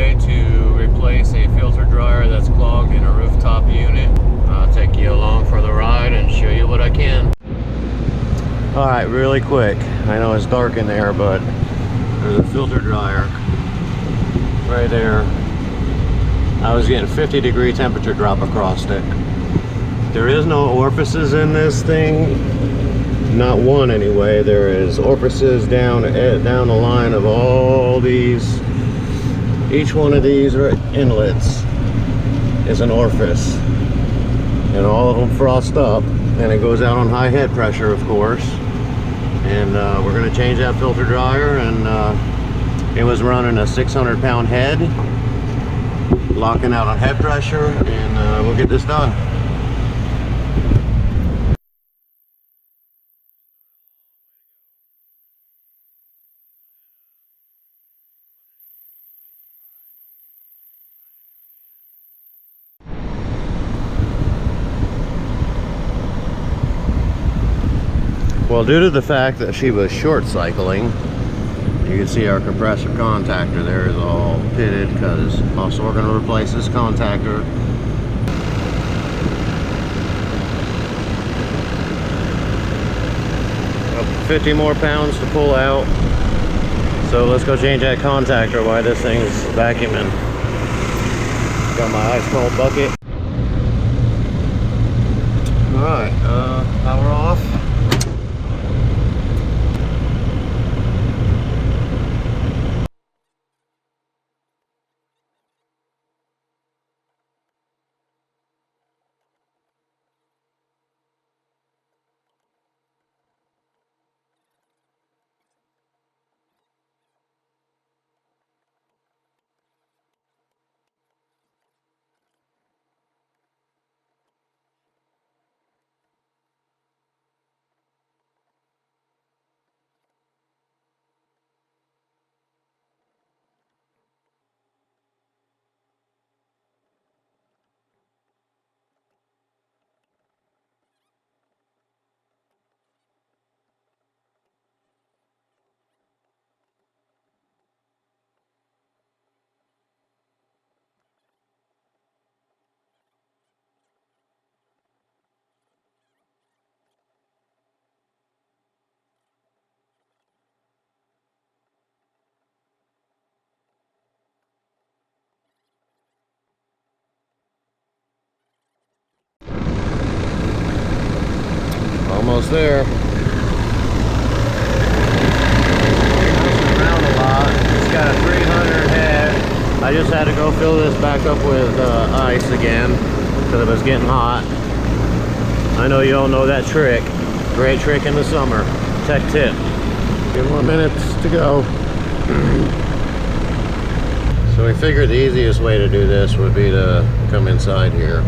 way to replace a filter dryer that's clogged in a rooftop unit. I'll take you along for the ride and show you what I can. Alright, really quick. I know it's dark in there, but there's a filter dryer right there. I was getting 50-degree temperature drop across it. There is no orifices in this thing. Not one anyway. There is orifices down the line of all these. Each one of these inlets is an orifice. And all of them frost up. And it goes out on high head pressure, of course. And we're going to change that filter dryer. And it was running a 600-pound head, locking out on head pressure, and we'll get this done. Well, due to the fact that she was short cycling, you can see our compressor contactor there is all pitted, because also we're going to replace this contactor. Up 50 more pounds to pull out. So let's go change that contactor while this thing's vacuuming. Got my ice cold bucket. Alright, power off. Almost there. Bouncing around a lot. It's got a 300 head. I just had to go fill this back up with ice again because it was getting hot. I know you all know that trick. Great trick in the summer. Tech tip. A few more minutes to go. So we figured the easiest way to do this would be to come inside here.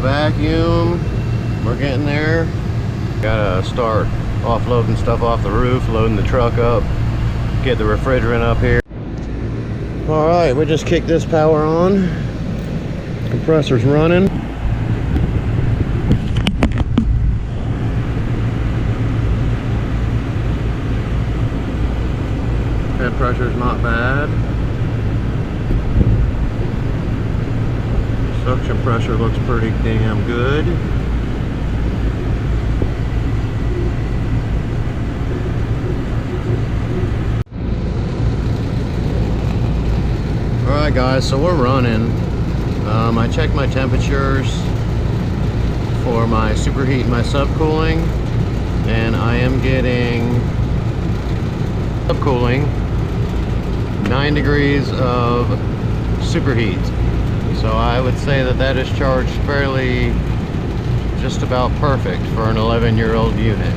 Vacuum, we're getting there. Gotta start offloading stuff off the roof, loading the truck up, get the refrigerant up here. All right, we just kicked this power on. Compressor's running. Head pressure's not bad. Suction pressure looks pretty damn good. Alright guys, so we're running. I checked my temperatures for my superheat and my subcooling, and I am getting subcooling 9 degrees of superheat. So I would say that that is charged fairly, just about perfect for an 11-year-old unit.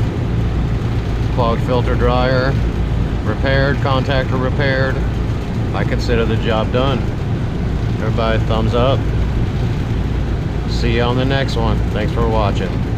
Clogged filter dryer repaired, contactor repaired. I consider the job done. Everybody thumbs up. See you on the next one. Thanks for watching.